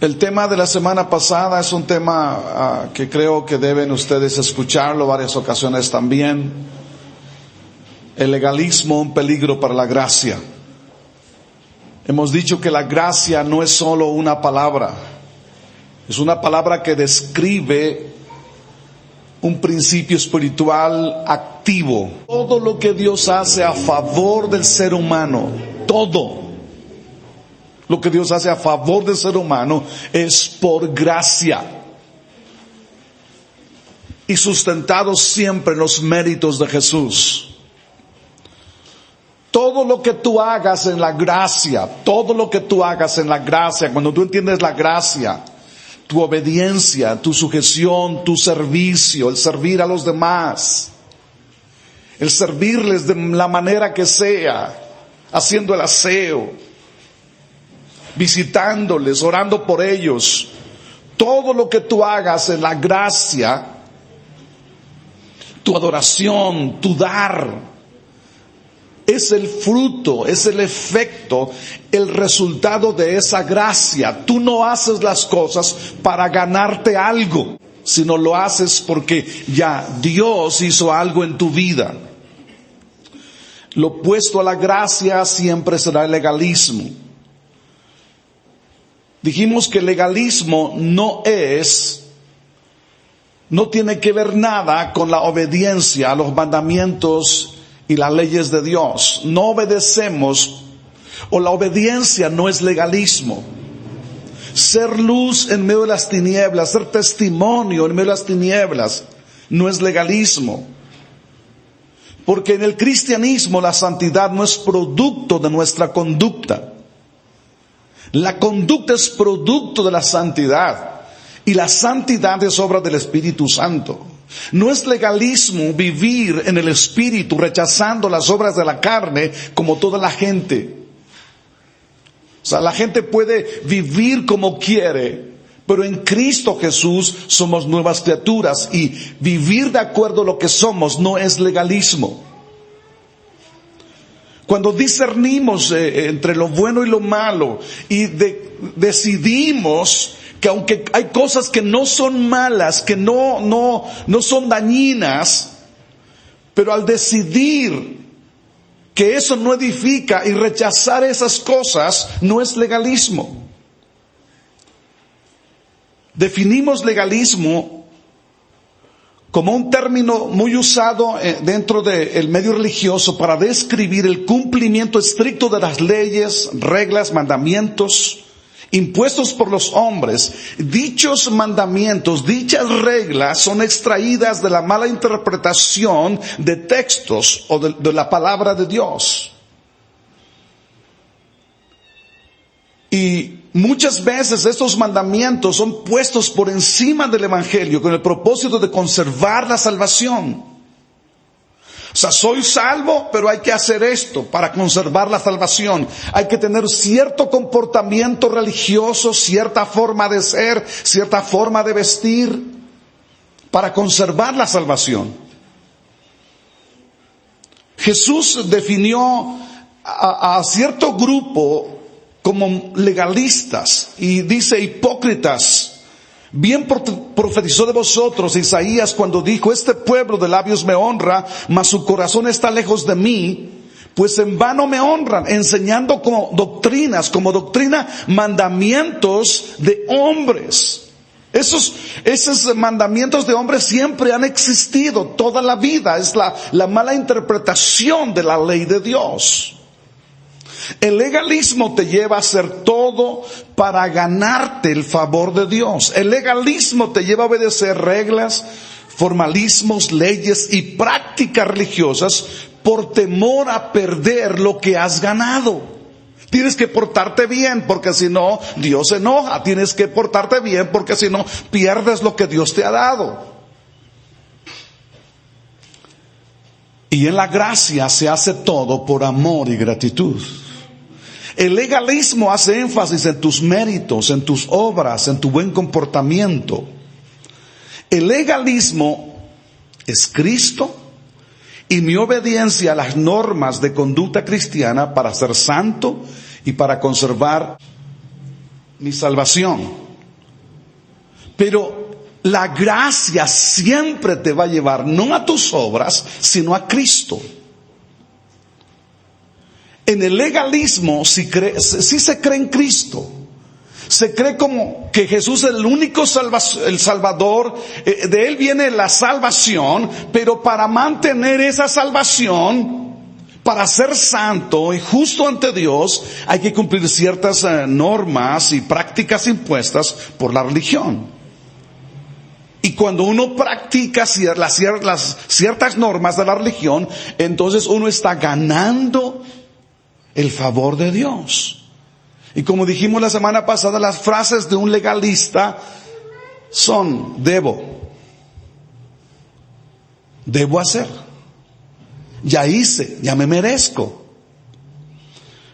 El tema de la semana pasada es un tema que creo que deben ustedes escucharlo varias ocasiones también. El legalismo, un peligro para la gracia. Hemos dicho que la gracia no es solo una palabra. Es una palabra que describe un principio espiritual activo. Todo lo que Dios hace a favor del ser humano, todo lo que Dios hace a favor del ser humano es por gracia y sustentado siempre en los méritos de Jesús. Todo lo que tú hagas en la gracia, cuando tú entiendes la gracia, tu obediencia, tu sujeción, tu servicio, el servir a los demás, el servirles de la manera que sea, haciendo el aseo, visitándoles, orando por ellos, todo lo que tú hagas en la gracia, tu adoración, tu dar, es el fruto, es el efecto, el resultado de esa gracia. Tú no haces las cosas para ganarte algo, sino lo haces porque ya Dios hizo algo en tu vida. Lo opuesto a la gracia siempre será el legalismo. Dijimos que el legalismo no tiene que ver nada con la obediencia a los mandamientos y las leyes de Dios. No obedecemos, o la obediencia no es legalismo. Ser luz en medio de las tinieblas, ser testimonio en medio de las tinieblas, no es legalismo. Porque en el cristianismo la santidad no es producto de nuestra conducta. La conducta es producto de la santidad, y la santidad es obra del Espíritu Santo. No es legalismo vivir en el Espíritu rechazando las obras de la carne como toda la gente. O sea, la gente puede vivir como quiere, pero en Cristo Jesús somos nuevas criaturas, y vivir de acuerdo a lo que somos no es legalismo. Cuando discernimos entre lo bueno y lo malo y decidimos que aunque hay cosas que no son malas, que no son dañinas, pero al decidir que eso no edifica y rechazar esas cosas, no es legalismo. Definimos legalismo como un término muy usado dentro del medio religioso para describir el cumplimiento estricto de las leyes, reglas, mandamientos impuestos por los hombres. Dichos mandamientos, dichas reglas son extraídas de la mala interpretación de textos o de la palabra de Dios. Y muchas veces estos mandamientos son puestos por encima del Evangelio con el propósito de conservar la salvación. O sea, soy salvo, pero hay que hacer esto para conservar la salvación. Hay que tener cierto comportamiento religioso, cierta forma de ser, cierta forma de vestir para conservar la salvación. Jesús definió a cierto grupo como legalistas, y dice hipócritas. Bien profetizó de vosotros Isaías cuando dijo: este pueblo de labios me honra, mas su corazón está lejos de mí, pues en vano me honran, enseñando como doctrina mandamientos de hombres. Esos mandamientos de hombres siempre han existido toda la vida. Es la mala interpretación de la ley de Dios. El legalismo te lleva a hacer todo para ganarte el favor de Dios. El legalismo te lleva a obedecer reglas, formalismos, leyes y prácticas religiosas por temor a perder lo que has ganado. Tienes que portarte bien porque si no, Dios se enoja. Tienes que portarte bien porque si no, pierdes lo que Dios te ha dado. Y en la gracia se hace todo por amor y gratitud. El legalismo hace énfasis en tus méritos, en tus obras, en tu buen comportamiento. El legalismo es Cristo y mi obediencia a las normas de conducta cristiana para ser santo y para conservar mi salvación. Pero la gracia siempre te va a llevar no a tus obras, sino a Cristo. En el legalismo sí se cree en Cristo. Se cree como que Jesús es el único el Salvador, de Él viene la salvación, pero para mantener esa salvación, para ser santo y justo ante Dios, hay que cumplir ciertas normas y prácticas impuestas por la religión. Y cuando uno practica las ciertas normas de la religión, entonces uno está ganando el favor de Dios. Y como dijimos la semana pasada, las frases de un legalista son: debo hacer, ya hice, ya me merezco.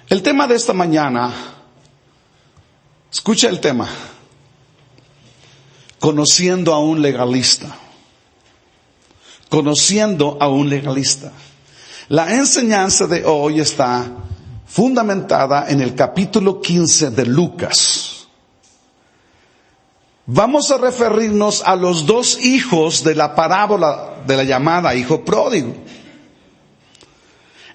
El tema de esta mañana, escucha el tema: conociendo a un legalista. Conociendo a un legalista. La enseñanza de hoy está fundamentada en el capítulo 15 de Lucas. Vamos a referirnos a los dos hijos de la parábola de la llamada hijo pródigo.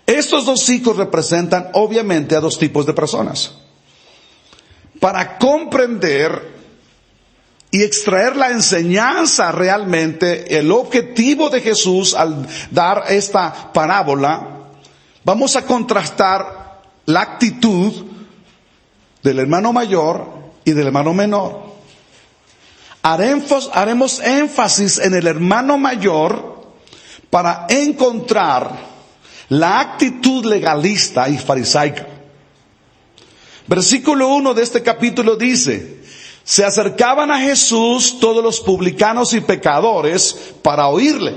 Estos dos hijos representan obviamente a dos tipos de personas. Para comprender y extraer la enseñanza realmente, el objetivo de Jesús al dar esta parábola, vamos a contrastar la actitud del hermano mayor y del hermano menor. Haremos énfasis en el hermano mayor para encontrar la actitud legalista y farisaica. Versículo 1 de este capítulo dice: se acercaban a Jesús todos los publicanos y pecadores para oírle.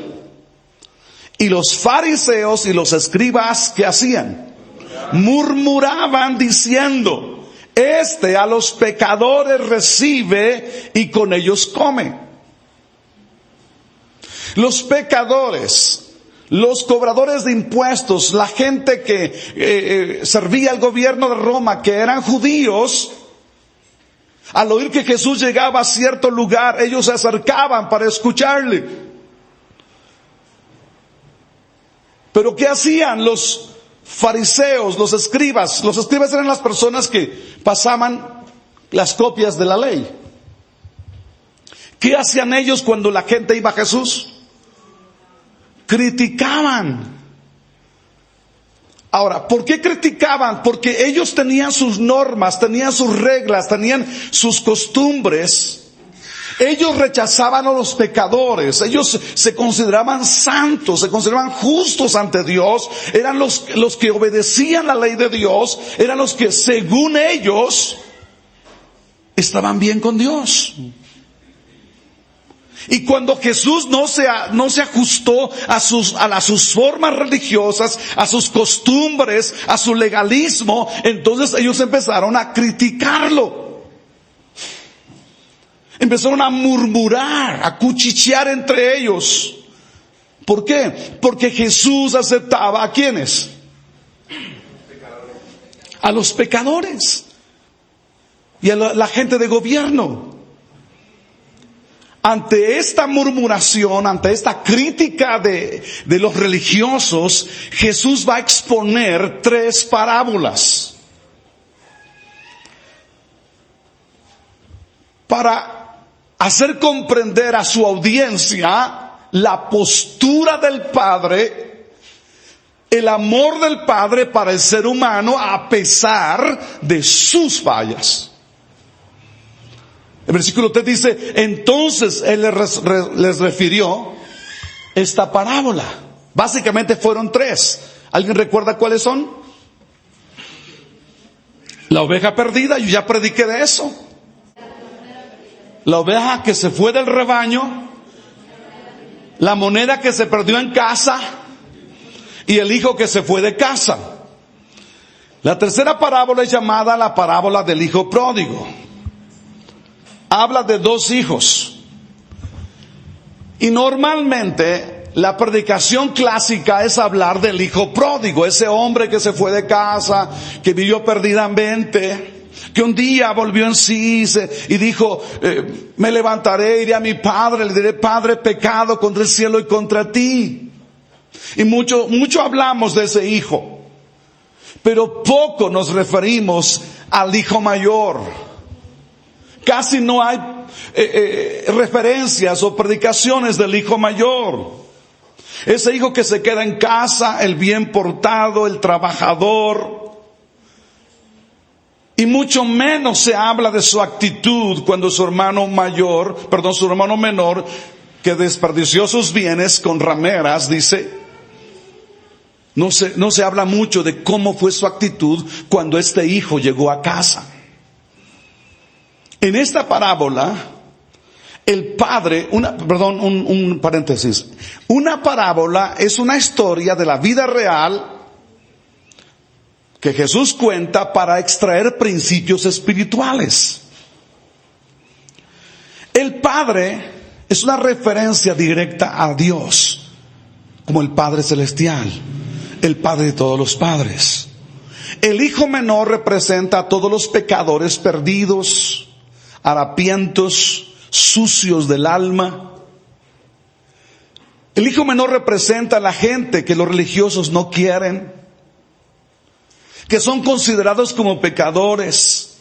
Y los fariseos y los escribas, ¿qué hacían? Murmuraban diciendo: este a los pecadores recibe y con ellos come. Los pecadores, los cobradores de impuestos, la gente que servía al gobierno de Roma, que eran judíos, al oír que Jesús llegaba a cierto lugar, ellos se acercaban para escucharle. Pero ¿qué hacían los fariseos, los escribas? Los escribas eran las personas que pasaban las copias de la ley. ¿Qué hacían ellos cuando la gente iba a Jesús? Criticaban. Ahora, ¿por qué criticaban? Porque ellos tenían sus normas, tenían sus reglas, tenían sus costumbres. Ellos rechazaban a los pecadores, ellos se consideraban santos, se consideraban justos ante Dios, eran los que obedecían la ley de Dios, eran los que según ellos estaban bien con Dios. Y cuando Jesús no se ajustó a sus formas religiosas, a sus costumbres, a su legalismo, entonces ellos empezaron a criticarlo. Empezaron a murmurar, a cuchichear entre ellos. ¿Por qué? Porque Jesús aceptaba ¿a quiénes? A los pecadores y a la gente de gobierno. Ante esta murmuración, ante esta crítica de los religiosos, Jesús va a exponer 3 parábolas para hacer comprender a su audiencia la postura del Padre, el amor del Padre para el ser humano a pesar de sus fallas. El versículo 3 dice: entonces Él les refirió esta parábola. Básicamente fueron 3. ¿Alguien recuerda cuáles son? La oveja perdida, yo ya prediqué de eso. La oveja que se fue del rebaño, la moneda que se perdió en casa y el hijo que se fue de casa. La tercera parábola es llamada la parábola del hijo pródigo. Habla de 2 hijos. Y normalmente la predicación clásica es hablar del hijo pródigo, ese hombre que se fue de casa, que vivió perdidamente, que un día volvió en sí y dijo, me levantaré, iré a mi padre, le diré, Padre, pecado contra el cielo y contra ti. Y mucho hablamos de ese hijo, pero poco nos referimos al hijo mayor. Casi no hay referencias o predicaciones del hijo mayor. Ese hijo que se queda en casa, el bien portado, el trabajador. Y mucho menos se habla de su actitud cuando su hermano menor, que desperdició sus bienes con rameras, dice, no se habla mucho de cómo fue su actitud cuando este hijo llegó a casa. En esta parábola, el padre, un paréntesis, una parábola es una historia de la vida real que Jesús cuenta para extraer principios espirituales. El Padre es una referencia directa a Dios, como el Padre Celestial, el Padre de todos los padres. El Hijo menor representa a todos los pecadores perdidos, harapientos, sucios del alma. El Hijo menor representa a la gente que los religiosos no quieren, que son considerados como pecadores.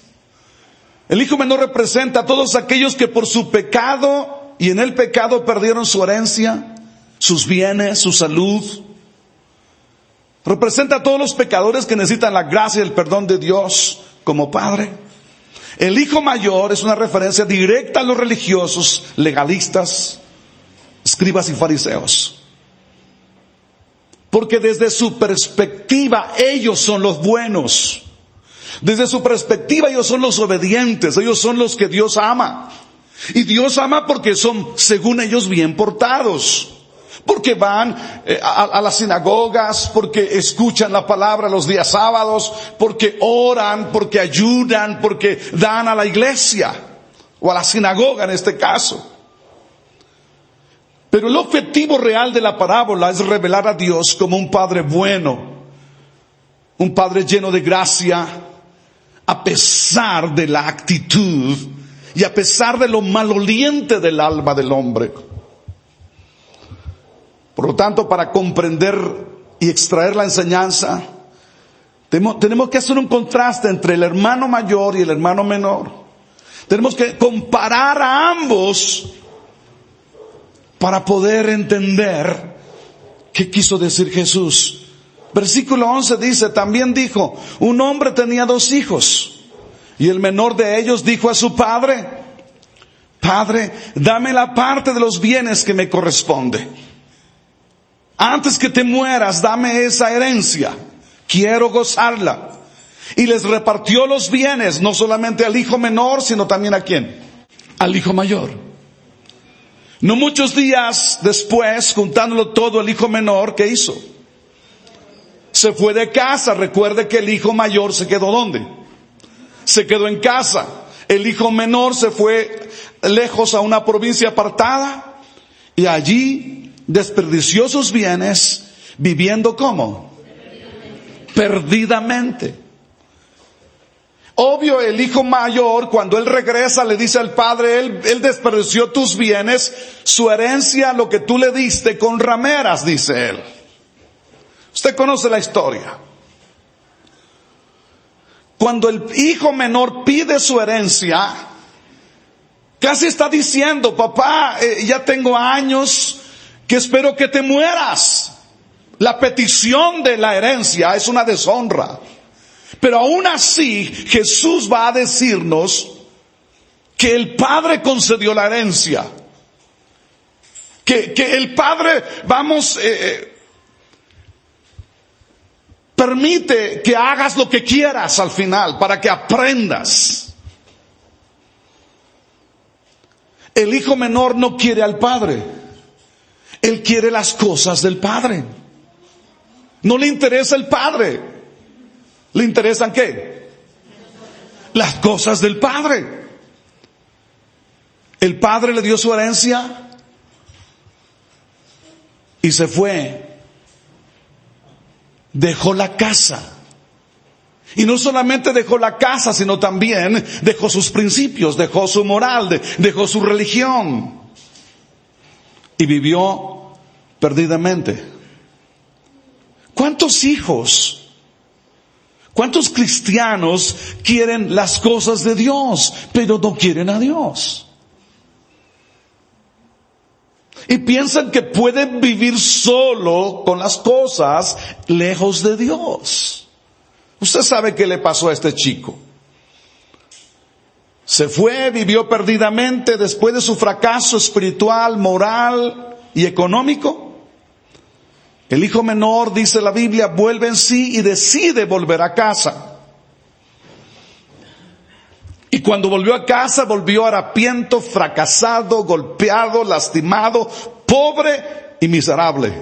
El hijo menor representa a todos aquellos que por su pecado y en el pecado perdieron su herencia, sus bienes, su salud. Representa a todos los pecadores que necesitan la gracia y el perdón de Dios como Padre. El hijo mayor es una referencia directa a los religiosos, legalistas, escribas y fariseos. Porque desde su perspectiva ellos son los buenos. Desde su perspectiva ellos son los obedientes, ellos son los que Dios ama. Y Dios ama porque son, según ellos, bien portados. Porque van a las sinagogas, porque escuchan la palabra los días sábados, porque oran, porque ayudan, porque dan a la iglesia, o a la sinagoga en este caso. Pero el objetivo real de la parábola es revelar a Dios como un Padre bueno, un Padre lleno de gracia, a pesar de la actitud y a pesar de lo maloliente del alma del hombre. Por lo tanto, para comprender y extraer la enseñanza, tenemos que hacer un contraste entre el hermano mayor y el hermano menor. Tenemos que comparar a ambos para poder entender qué quiso decir Jesús. Versículo 11 dice, también dijo, un hombre tenía 2 hijos, y el menor de ellos dijo a su padre, Padre, dame la parte de los bienes que me corresponde. Antes que te mueras, dame esa herencia, quiero gozarla. Y les repartió los bienes, no solamente al hijo menor, sino también ¿a quién? Al hijo mayor. No muchos días después, juntándolo todo, el hijo menor, ¿qué hizo? Se fue de casa. Recuerde que el hijo mayor se quedó ¿dónde? Se quedó en casa. El hijo menor se fue lejos a una provincia apartada y allí desperdició sus bienes viviendo ¿cómo? Perdidamente. Obvio, el hijo mayor, cuando él regresa, le dice al padre, él desperdició tus bienes, su herencia, lo que tú le diste con rameras, dice él. Usted conoce la historia. Cuando el hijo menor pide su herencia, casi está diciendo, papá, ya tengo años que espero que te mueras. La petición de la herencia es una deshonra. Pero aún así, Jesús va a decirnos que el Padre concedió la herencia. Que el Padre, permite que hagas lo que quieras al final, para que aprendas. El hijo menor no quiere al Padre. Él quiere las cosas del Padre. No le interesa el Padre. ¿Le interesan qué? Las cosas del Padre. El Padre le dio su herencia y se fue. Dejó la casa Y no solamente dejó la casa, sino también dejó sus principios, dejó su moral, dejó su religión. Y vivió perdidamente. ¿Cuántos hijos, cuántos cristianos quieren las cosas de Dios, pero no quieren a Dios? Y piensan que pueden vivir solo con las cosas lejos de Dios. Usted sabe qué le pasó a este chico. Se fue, vivió perdidamente después de su fracaso espiritual, moral y económico. El hijo menor, dice la Biblia, vuelve en sí y decide volver a casa. Y cuando volvió a casa, volvió harapiento, fracasado, golpeado, lastimado, pobre y miserable.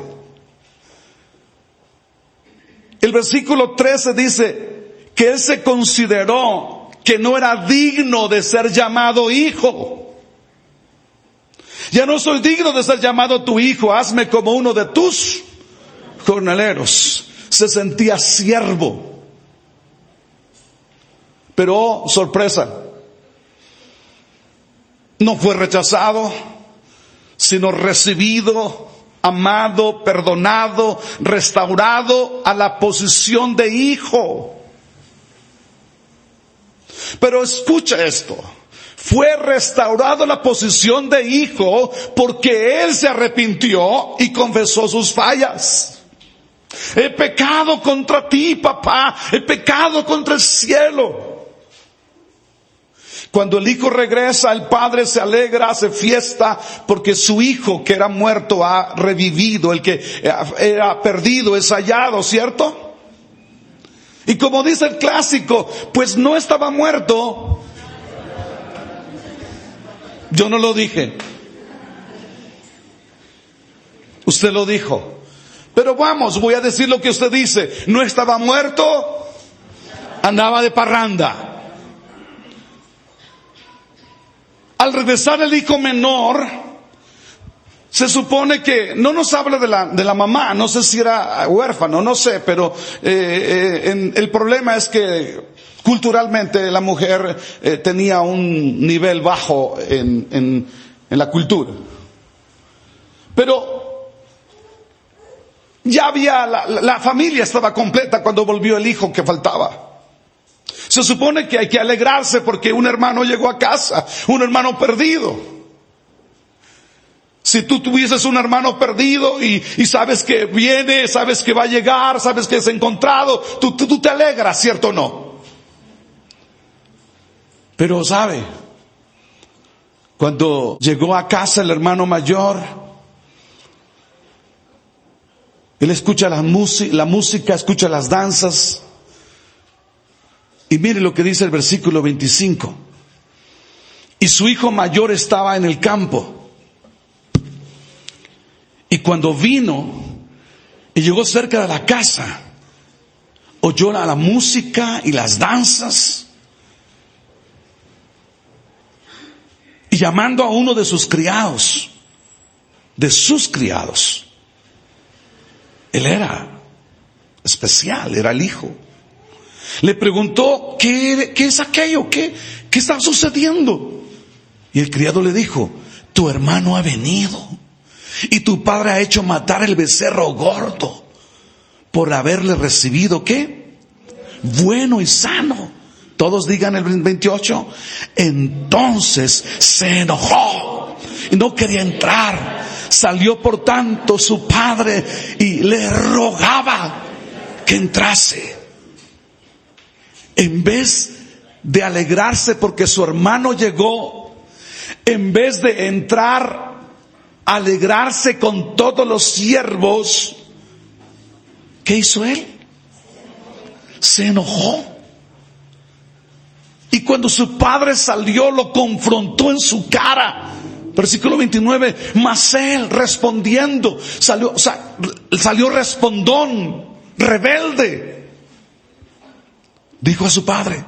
El versículo 13 dice que él se consideró que no era digno de ser llamado hijo. Ya no soy digno de ser llamado tu hijo, hazme como uno de tus jornaleros. Se sentía siervo. Pero, oh, sorpresa, no fue rechazado, sino recibido, amado, perdonado, restaurado a la posición de hijo. Pero escucha esto. Fue restaurado a la posición de hijo porque él se arrepintió y confesó sus fallas. He pecado contra ti, papá. He pecado contra el cielo. Cuando el hijo regresa, el padre se alegra, hace fiesta, porque su hijo que era muerto ha revivido, el que era perdido es hallado, ¿cierto? Y como dice el clásico, pues no estaba muerto. Yo no lo dije. Usted lo dijo. Pero vamos, voy a decir lo que usted dice. No estaba muerto, andaba de parranda. Al regresar el hijo menor, se supone que no nos habla de la mamá, no sé si era huérfano, no sé, pero el problema es que culturalmente la mujer tenía un nivel bajo en la cultura. Pero ya había, la familia estaba completa cuando volvió el hijo que faltaba. Se supone que hay que alegrarse porque un hermano llegó a casa, un hermano perdido. Si tú tuvieses un hermano perdido y sabes que viene, sabes que va a llegar, sabes que es encontrado, tú te alegras, ¿cierto o no? Pero sabe, cuando llegó a casa el hermano mayor, él escucha la música, escucha las danzas. Y mire lo que dice el versículo 25. Y su hijo mayor estaba en el campo. Y cuando vino y llegó cerca de la casa, oyó la música y las danzas. Y llamando a uno de sus criados, él era especial, era el hijo. Le preguntó, ¿qué es aquello? ¿Qué está sucediendo? Y el criado le dijo, tu hermano ha venido y tu padre ha hecho matar el becerro gordo por haberle recibido, ¿qué? Bueno y sano. Todos digan el 28. Entonces se enojó y no quería entrar. Salió por tanto su padre y le rogaba que entrase. En vez de alegrarse porque su hermano llegó, en vez de entrar, alegrarse con todos los siervos, ¿qué hizo él? Se enojó. Y cuando su padre salió, lo confrontó en su cara. Versículo 29, mas él respondiendo, salió respondón, rebelde. Dijo a su padre,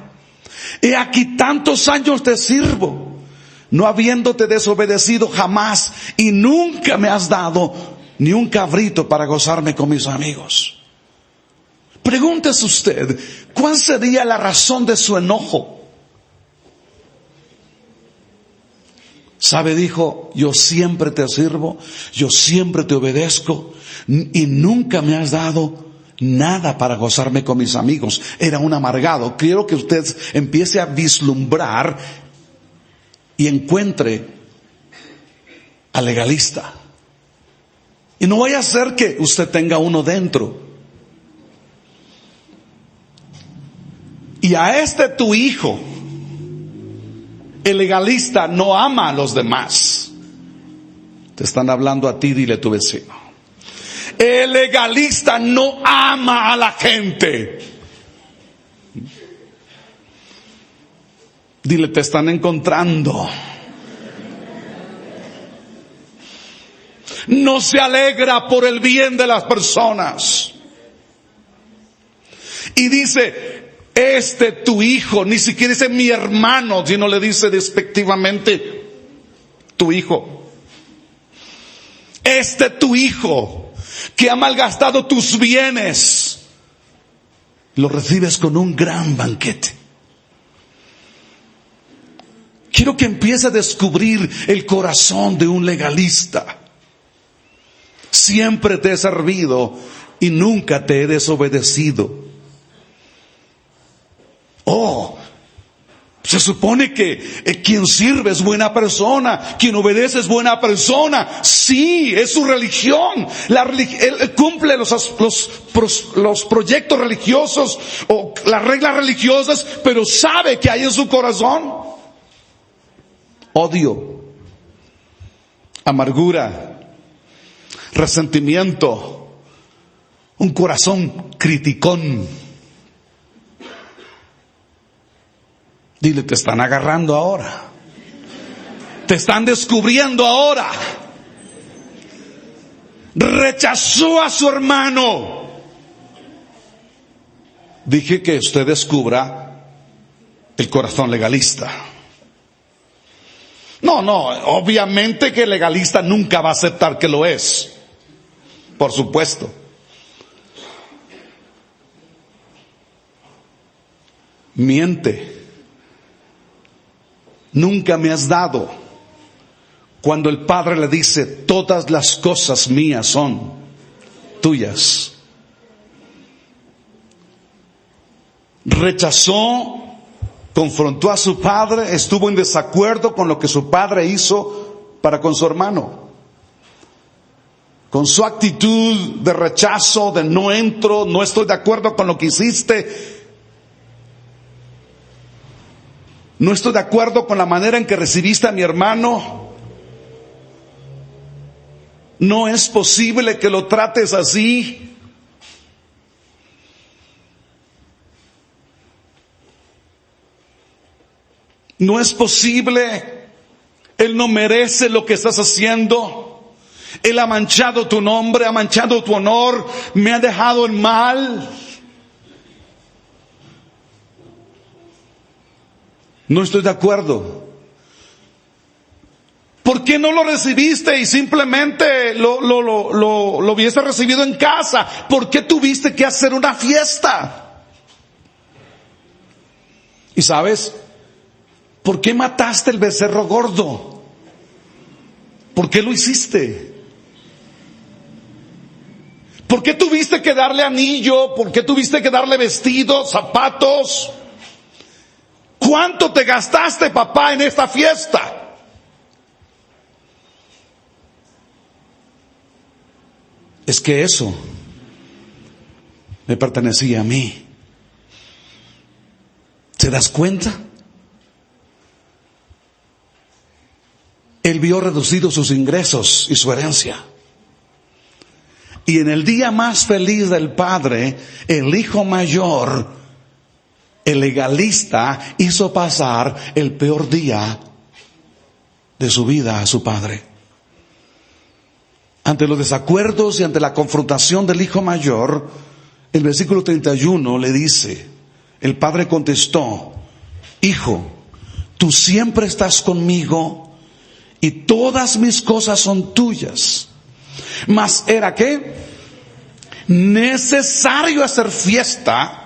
he aquí tantos años te sirvo, no habiéndote desobedecido jamás, y nunca me has dado ni un cabrito para gozarme con mis amigos. Pregúntese usted, ¿cuál sería la razón de su enojo? ¿Sabe? Dijo, yo siempre te sirvo, yo siempre te obedezco y nunca me has dado nada para gozarme con mis amigos. Era un amargado. Quiero que usted empiece a vislumbrar y encuentre al legalista. Y no vaya a ser que usted tenga uno dentro. Y a este tu hijo, el legalista, no ama a los demás. Te están hablando a ti, dile a tu vecino. El legalista no ama a la gente. Dile, te están encontrando. No se alegra por el bien de las personas. Y dice, este tu hijo, ni siquiera dice mi hermano, sino le dice despectivamente tu hijo. Este tu hijo que ha malgastado tus bienes, lo recibes con un gran banquete. Quiero que empiece a descubrir el corazón de un legalista. Siempre te he servido y nunca te he desobedecido. Oh, se supone que quien sirve es buena persona, quien obedece es buena persona. Sí, es su religión. Él cumple los proyectos religiosos o las reglas religiosas, pero sabe que hay en su corazón odio, amargura, resentimiento, un corazón criticón. Dile, te están agarrando ahora. Te están descubriendo ahora. Rechazó a su hermano. Dije que usted descubra el corazón legalista. No, obviamente que el legalista nunca va a aceptar que lo es. Por supuesto. Miente. Nunca me has dado. Cuando el Padre le dice, todas las cosas mías son tuyas. Rechazó, confrontó a su padre, estuvo en desacuerdo con lo que su padre hizo para con su hermano. Con su actitud de rechazo, de no entro, no estoy de acuerdo con lo que hiciste. No estoy de acuerdo con la manera en que recibiste a mi hermano. No es posible que lo trates así. No es posible. Él no merece lo que estás haciendo. Él ha manchado tu nombre, ha manchado tu honor, me ha dejado en mal. No estoy de acuerdo. ¿Por qué no lo recibiste y simplemente lo hubiese recibido en casa? ¿Por qué tuviste que hacer una fiesta? ¿Y sabes? ¿Por qué mataste el becerro gordo? ¿Por qué lo hiciste? ¿Por qué tuviste que darle anillo? ¿Por qué tuviste que darle vestidos, zapatos? ¿Cuánto te gastaste, papá, en esta fiesta? Es que eso me pertenecía a mí. ¿Te das cuenta? Él vio reducidos sus ingresos y su herencia. Y en el día más feliz del padre, el hijo mayor, el legalista, hizo pasar el peor día de su vida a su padre. Ante los desacuerdos y ante la confrontación del hijo mayor, el versículo 31 le dice, el padre contestó, hijo, tú siempre estás conmigo y todas mis cosas son tuyas. Mas era ¿qué? necesario hacer fiesta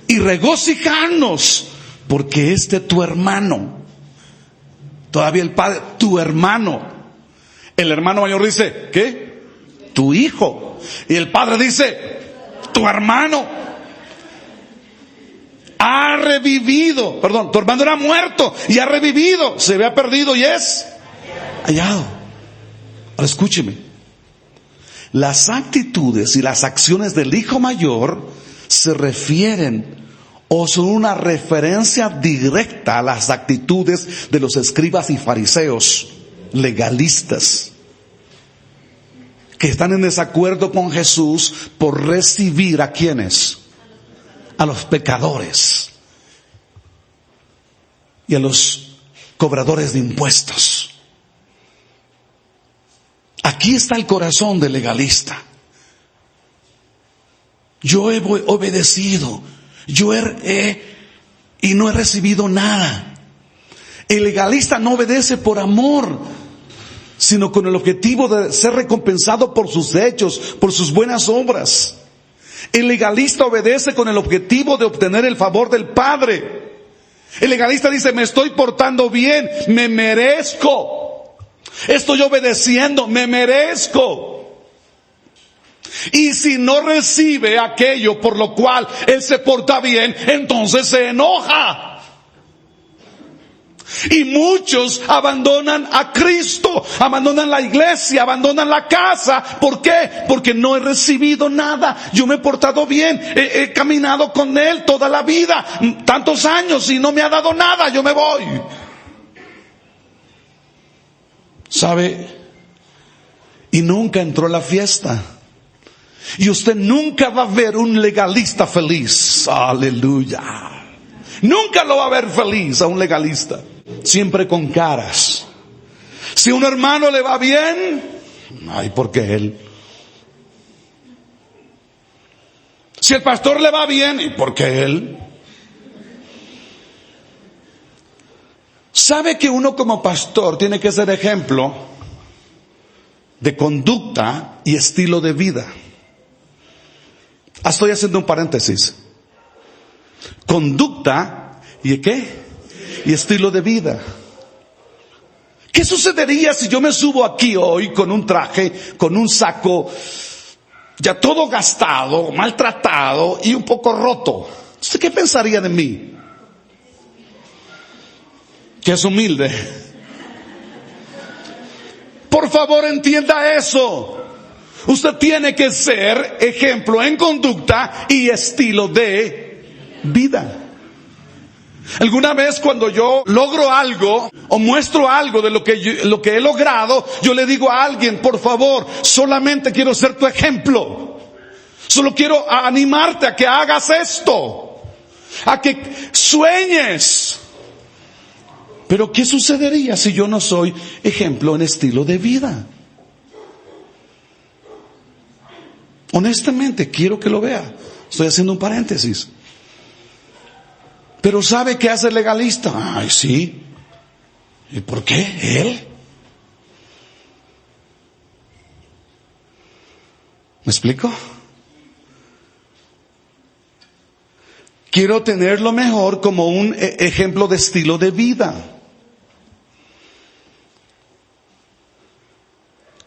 y regocijarnos, porque tu hermano. Todavía el padre, tu hermano. El hermano mayor dice, ¿qué? Tu hijo. Y el padre dice, tu hermano ha revivido. Perdón, tu hermano era muerto y ha revivido. Se había perdido y es hallado. Ahora escúcheme. Las actitudes y las acciones del hijo mayor se refieren o son una referencia directa a las actitudes de los escribas y fariseos legalistas, que están en desacuerdo con Jesús por recibir ¿a quiénes? A los pecadores y a los cobradores de impuestos. Aquí está el corazón del legalista. Yo he obedecido, y no he recibido nada. El legalista no obedece por amor, sino con el objetivo de ser recompensado por sus hechos, por sus buenas obras. El legalista obedece con el objetivo de obtener el favor del Padre. El legalista dice, me estoy portando bien, me merezco. Estoy obedeciendo, me merezco. Y si no recibe aquello por lo cual él se porta bien, entonces se enoja. Y muchos abandonan a Cristo, abandonan la iglesia, abandonan la casa. ¿Por qué? Porque no he recibido nada. Yo me he portado bien, he caminado con Él toda la vida, tantos años, y no me ha dado nada, yo me voy. ¿Sabe? Y nunca entró a la fiesta. Y usted nunca va a ver un legalista feliz. Aleluya. Nunca lo va a ver feliz a un legalista. Siempre con caras. Si a un hermano le va bien, ay, porque él. Si el pastor le va bien, ¿y por qué él? ¿Sabe que uno como pastor tiene que ser ejemplo de conducta y estilo de vida? Estoy haciendo un paréntesis. Conducta y ¿qué? Y estilo de vida. ¿Qué sucedería si yo me subo aquí hoy con un traje, con un saco ya todo gastado, maltratado y un poco roto? ¿Usted qué pensaría de mí? Que es humilde. Por favor, entienda eso. Usted tiene que ser ejemplo en conducta y estilo de vida. Alguna vez cuando yo logro algo o muestro algo de lo que he logrado, yo le digo a alguien, por favor, solamente quiero ser tu ejemplo. Solo quiero animarte a que hagas esto, a que sueñes. Pero ¿qué sucedería si yo no soy ejemplo en estilo de vida? Honestamente, quiero que lo vea. Estoy haciendo un paréntesis. Pero ¿sabe qué hace el legalista? Ay, sí. ¿Y por qué? ¿Él? ¿Me explico? Quiero tenerlo mejor como un ejemplo de estilo de vida.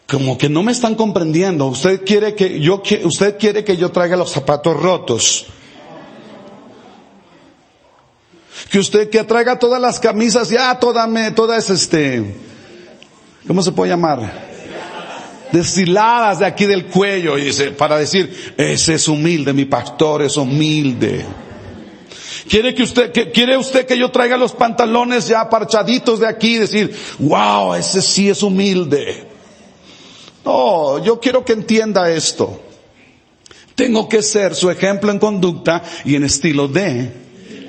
Como que no me están comprendiendo. Usted quiere que yo traiga los zapatos rotos. Que traiga todas las camisas ya todas ¿cómo se puede llamar? Deshiladas de aquí del cuello, y para decir, ese es humilde, mi pastor es humilde. ¿Quiere usted que yo traiga los pantalones ya parchaditos de aquí y decir, wow, ese sí es humilde? No, yo quiero que entienda esto. Tengo que ser su ejemplo en conducta y en estilo de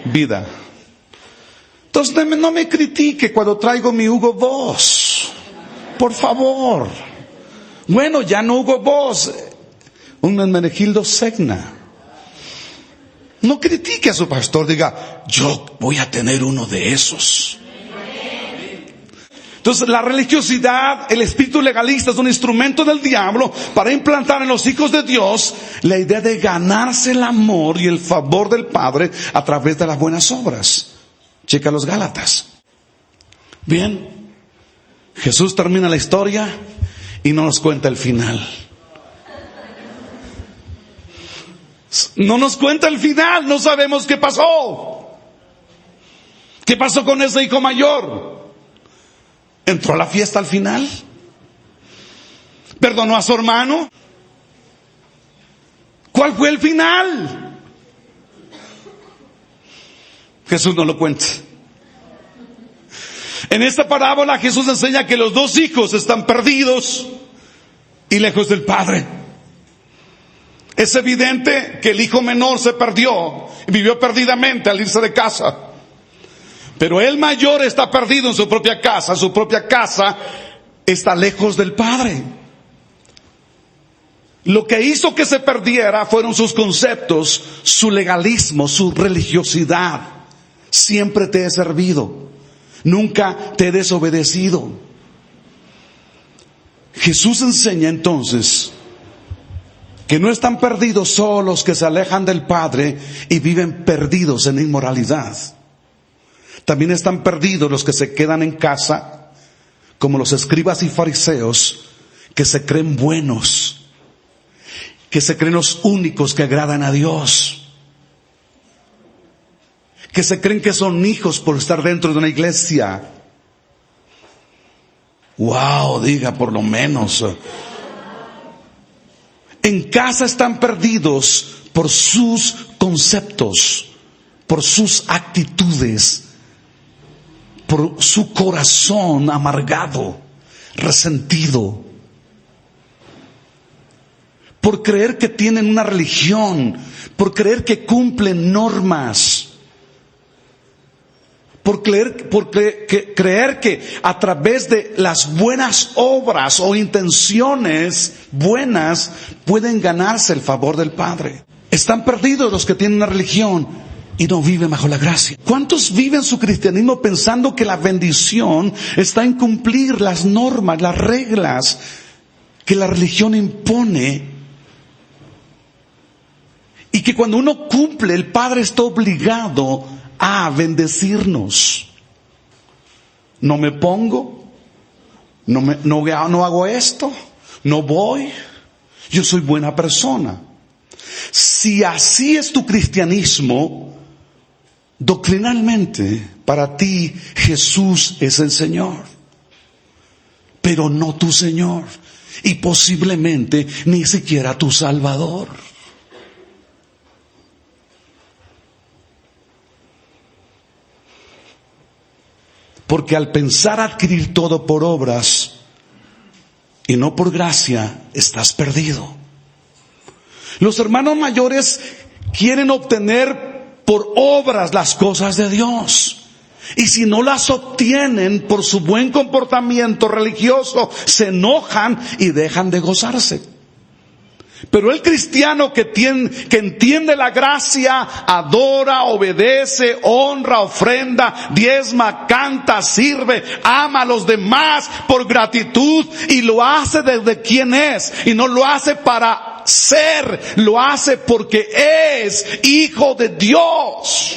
vida. Entonces no me critique cuando traigo mi Hugo Boss. Por favor. Bueno, ya no Hugo Boss, un Hermenegildo Segna. No critique a su pastor, diga, yo voy a tener uno de esos. Entonces la religiosidad, el espíritu legalista es un instrumento del diablo para implantar en los hijos de Dios la idea de ganarse el amor y el favor del Padre a través de las buenas obras. Checa los Gálatas. Bien, Jesús termina la historia y no nos cuenta el final. No nos cuenta el final, no sabemos qué pasó. ¿Qué pasó con ese hijo mayor? ¿Entró a la fiesta al final? ¿Perdonó a su hermano? ¿Cuál fue el final? Jesús no lo cuenta. En esta parábola Jesús enseña que los dos hijos están perdidos y lejos del Padre. Es evidente que el hijo menor se perdió y vivió perdidamente al irse de casa. Pero el mayor está perdido en su propia casa. Su propia casa está lejos del Padre. Lo que hizo que se perdiera fueron sus conceptos, su legalismo, su religiosidad. Siempre te he servido, nunca te he desobedecido. Jesús enseña entonces que no están perdidos solo los que se alejan del Padre y viven perdidos en inmoralidad. También están perdidos los que se quedan en casa, como los escribas y fariseos, que se creen buenos, que se creen los únicos que agradan a Dios, que se creen que son hijos por estar dentro de una iglesia. Wow, diga por lo menos. En casa están perdidos por sus conceptos, por sus actitudes, por su corazón amargado, resentido, por creer que tienen una religión, por creer que cumplen normas, por creer que a través de las buenas obras o intenciones buenas pueden ganarse el favor del Padre. Están perdidos los que tienen una religión y no viven bajo la gracia. ¿Cuántos viven su cristianismo pensando que la bendición está en cumplir las normas, las reglas que la religión impone? Y que cuando uno cumple, el Padre está obligado a bendecirnos. No me pongo, no hago esto, no voy, yo soy buena persona. Si así es tu cristianismo, doctrinalmente para ti Jesús es el Señor, pero no tu Señor y posiblemente ni siquiera tu Salvador. Porque al pensar adquirir todo por obras y no por gracia, estás perdido. Los hermanos mayores quieren obtener por obras las cosas de Dios. Y si no las obtienen por su buen comportamiento religioso, se enojan y dejan de gozarse. Pero el cristiano que entiende la gracia, adora, obedece, honra, ofrenda, diezma, canta, sirve, ama a los demás por gratitud y lo hace desde quien es y no lo hace para ser, lo hace porque es hijo de Dios.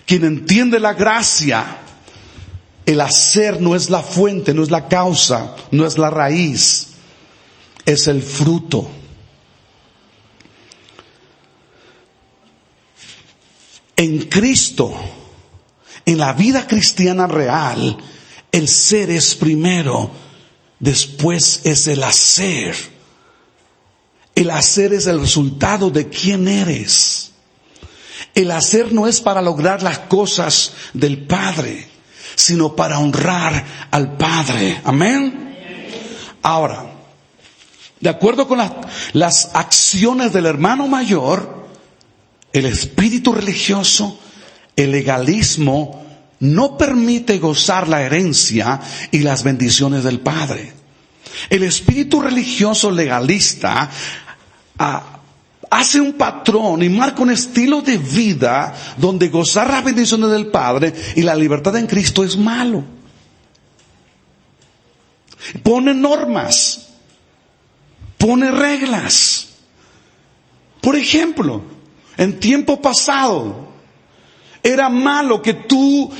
Quien entiende la gracia, el hacer no es la fuente, no es la causa, no es la raíz. Es el fruto. En Cristo, en la vida cristiana real, el ser es primero, después es el hacer. El hacer es el resultado de quién eres. El hacer no es para lograr las cosas del Padre, sino para honrar al Padre. Amén. Ahora, de acuerdo con las acciones del hermano mayor, el espíritu religioso, el legalismo, no permite gozar la herencia y las bendiciones del Padre. El espíritu religioso legalista hace un patrón y marca un estilo de vida donde gozar las bendiciones del Padre y la libertad en Cristo es malo. Pone normas, pone reglas. Por ejemplo, en tiempo pasado, era malo que tú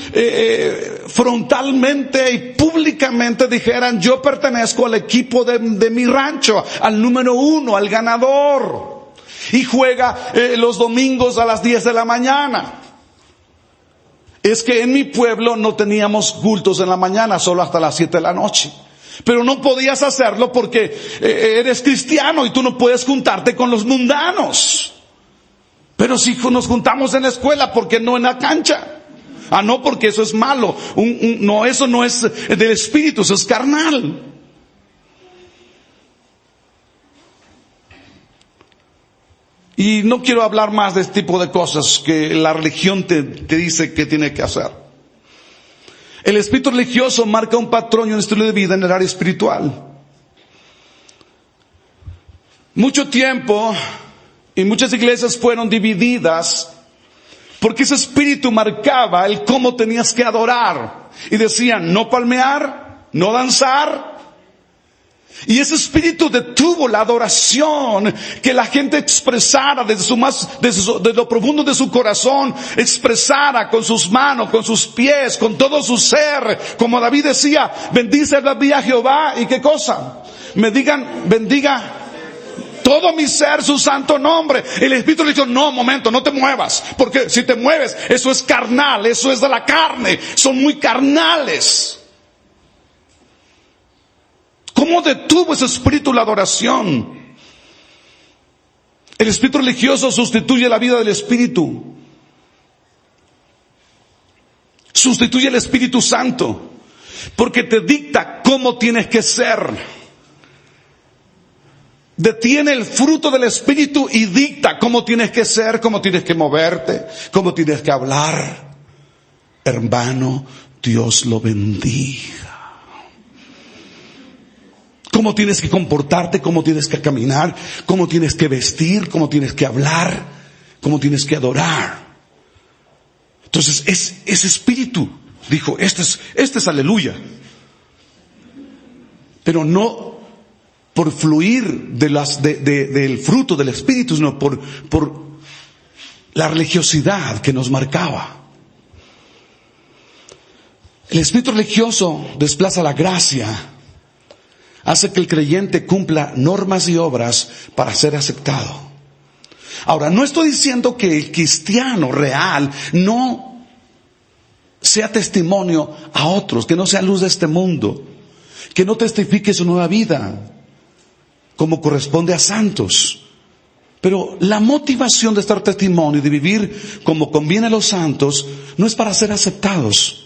frontalmente y públicamente dijeran: yo pertenezco al equipo de mi rancho, al número 1, al ganador, y juega los domingos a las 10 de la mañana. Es que en mi pueblo no teníamos cultos en la mañana, solo hasta las 7 de la noche. Pero no podías hacerlo porque eres cristiano y tú no puedes juntarte con los mundanos. Pero si nos juntamos en la escuela, ¿por qué no en la cancha? Ah, no, porque eso es malo. No, eso no es del espíritu, eso es carnal. Y no quiero hablar más de este tipo de cosas que la religión te dice que tiene que hacer. El espíritu religioso marca un patrón y un estilo de vida en el área espiritual. Mucho tiempo y muchas iglesias fueron divididas porque ese espíritu marcaba el cómo tenías que adorar. Y decían: no palmear, no danzar. Y ese espíritu detuvo la adoración, que la gente expresara desde lo profundo de su corazón, expresara con sus manos, con sus pies, con todo su ser, como David decía: bendice la vida a Jehová, y qué cosa, bendiga todo mi ser su santo nombre. El espíritu le dijo: no, momento, no te muevas, porque si te mueves, eso es carnal, eso es de la carne, son muy carnales. ¿Cómo detuvo ese espíritu la adoración? El espíritu religioso sustituye la vida del espíritu. Sustituye el Espíritu Santo, porque te dicta cómo tienes que ser. Detiene el fruto del espíritu y dicta cómo tienes que ser, cómo tienes que moverte, cómo tienes que hablar. Hermano, Dios lo bendiga. Cómo tienes que comportarte, cómo tienes que caminar, cómo tienes que vestir, cómo tienes que hablar, cómo tienes que adorar. Entonces, ese espíritu dijo: este es aleluya. Pero no por fluir del fruto del espíritu, sino por la religiosidad que nos marcaba. El espíritu religioso desplaza la gracia. Hace que el creyente cumpla normas y obras para ser aceptado. Ahora, no estoy diciendo que el cristiano real no sea testimonio a otros, que no sea luz de este mundo, que no testifique su nueva vida como corresponde a santos. Pero la motivación de estar testimonio y de vivir como conviene a los santos no es para ser aceptados.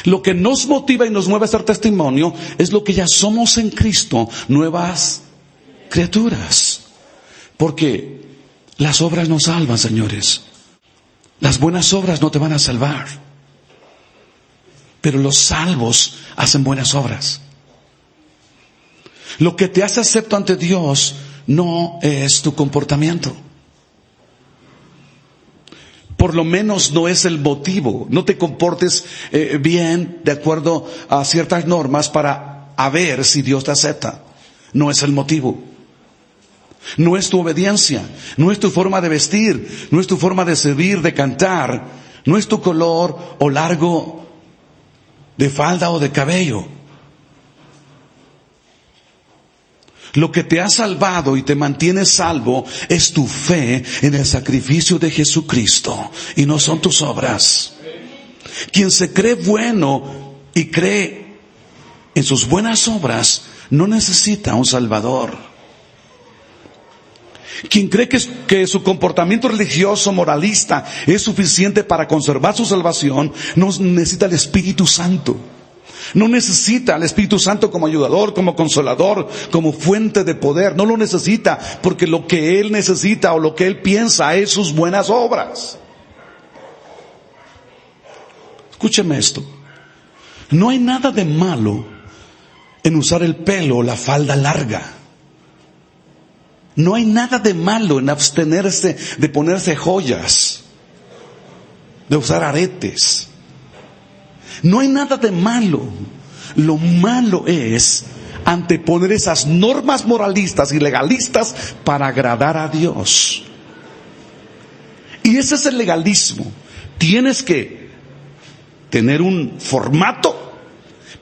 Lo que nos motiva y nos mueve a ser testimonio es lo que ya somos en Cristo, nuevas criaturas. Porque las obras no salvan, señores. Las buenas obras no te van a salvar. Pero los salvos hacen buenas obras. Lo que te hace acepto ante Dios no es tu comportamiento. Por lo menos no es el motivo. No te comportes bien de acuerdo a ciertas normas para ver si Dios te acepta. No es el motivo. No es tu obediencia. No es tu forma de vestir. No es tu forma de servir, de cantar. No es tu color o largo de falda o de cabello. Lo que te ha salvado y te mantiene salvo es tu fe en el sacrificio de Jesucristo, y no son tus obras. Quien se cree bueno y cree en sus buenas obras no necesita un Salvador. Quien cree que su comportamiento religioso, moralista, es suficiente para conservar su salvación, no necesita el Espíritu Santo. No necesita al Espíritu Santo como ayudador, como consolador, como fuente de poder. No lo necesita, porque lo que él necesita o lo que él piensa es sus buenas obras. Escúcheme esto. No hay nada de malo en usar el pelo o la falda larga. No hay nada de malo en abstenerse de ponerse joyas, de usar aretes. No hay nada de malo. Lo malo es anteponer esas normas moralistas y legalistas para agradar a Dios. Y ese es el legalismo. Tienes que tener un formato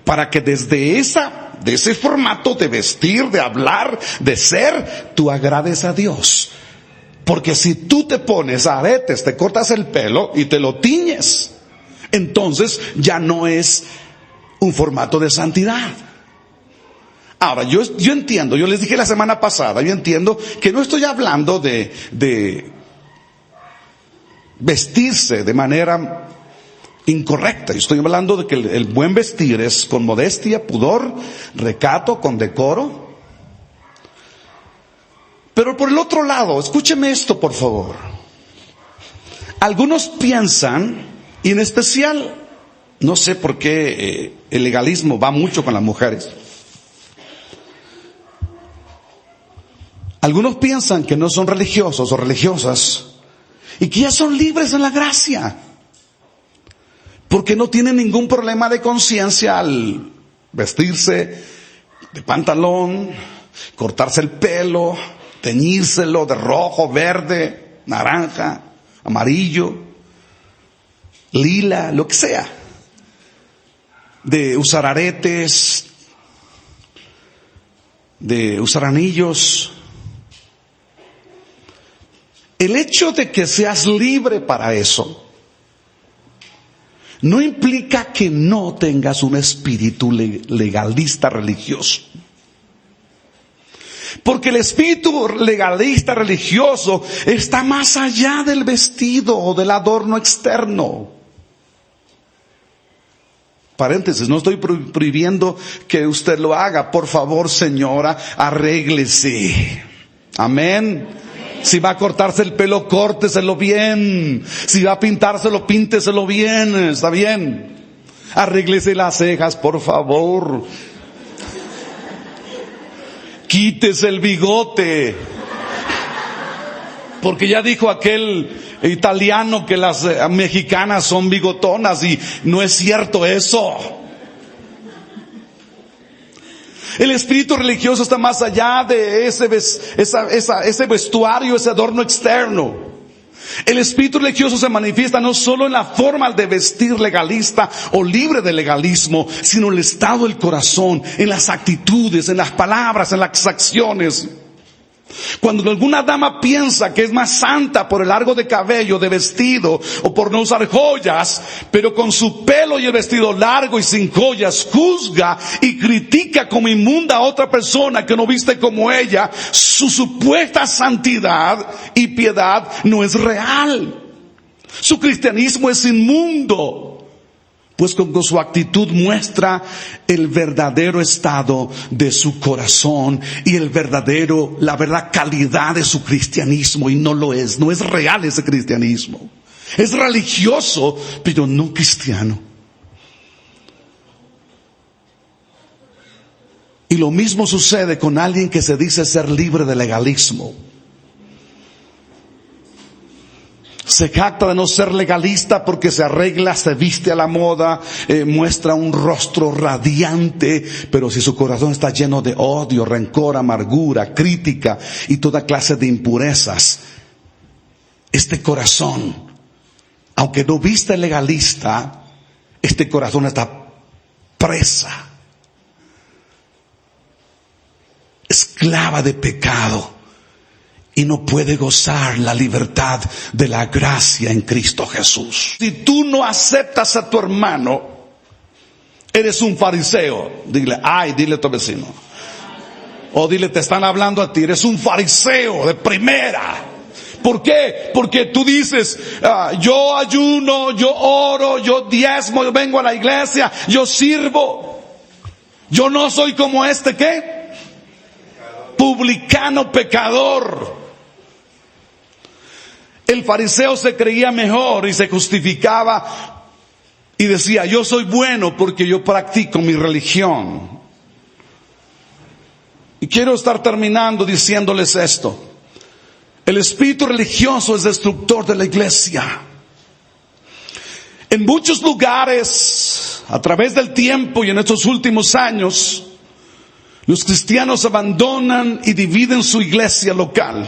para que desde ese formato de vestir, de hablar, de ser, tú agrades a Dios. Porque si tú te pones aretes, te cortas el pelo y te lo tiñes, entonces ya no es un formato de santidad. Ahora, yo entiendo, yo les dije la semana pasada, yo entiendo que no estoy hablando de vestirse de manera incorrecta. Yo estoy hablando de que el buen vestir es con modestia, pudor, recato, con decoro. Pero por el otro lado, escúcheme esto por favor. Algunos piensan, y en especial, no sé por qué el legalismo va mucho con las mujeres. Algunos piensan que no son religiosos o religiosas y que ya son libres en la gracia, porque no tienen ningún problema de conciencia al vestirse de pantalón, cortarse el pelo, teñírselo de rojo, verde, naranja, amarillo, lila, lo que sea, de usar aretes, de usar anillos. El hecho de que seas libre para eso no implica que no tengas un espíritu legalista religioso. Porque el espíritu legalista religioso está más allá del vestido o del adorno externo. Paréntesis, no estoy prohibiendo que usted lo haga. Por favor, señora, arréglese. Amén. Si va a cortarse el pelo, córteselo bien. Si va a pintárselo, pínteselo bien. Está bien. Arréglese las cejas, por favor. Quítese el bigote. Porque ya dijo aquel italiano que las mexicanas son bigotonas, y no es cierto eso. El espíritu religioso está más allá de ese vestuario, ese adorno externo. El espíritu religioso se manifiesta no solo en la forma de vestir legalista o libre de legalismo, sino en el estado del corazón, en las actitudes, en las palabras, en las acciones. Cuando alguna dama piensa que es más santa por el largo de cabello, de vestido, o por no usar joyas, pero con su pelo y el vestido largo y sin joyas, juzga y critica como inmunda a otra persona que no viste como ella, su supuesta santidad y piedad no es real. Su cristianismo es inmundo, pues con su actitud muestra el verdadero estado de su corazón y la verdad calidad de su cristianismo, y no es real ese cristianismo. Es religioso, pero no cristiano. Y lo mismo sucede con alguien que se dice ser libre de legalismo. Se jacta de no ser legalista porque se arregla, se viste a la moda, muestra un rostro radiante, pero si su corazón está lleno de odio, rencor, amargura, crítica y toda clase de impurezas, este corazón, aunque no viste legalista, este corazón está presa, esclava de pecado, y no puede gozar la libertad de la gracia en Cristo Jesús. Si tú no aceptas a tu hermano, eres un fariseo. Dile a tu vecino. O dile, te están hablando a ti, eres un fariseo de primera. ¿Por qué? Porque tú dices, yo ayuno, yo oro, yo diezmo, yo vengo a la iglesia, yo sirvo. Yo no soy como ¿qué? Publicano, pecador. El fariseo se creía mejor y se justificaba y decía, yo soy bueno porque yo practico mi religión. Y quiero estar terminando diciéndoles esto. El espíritu religioso es destructor de la iglesia. En muchos lugares, a través del tiempo y en estos últimos años, los cristianos abandonan y dividen su iglesia local.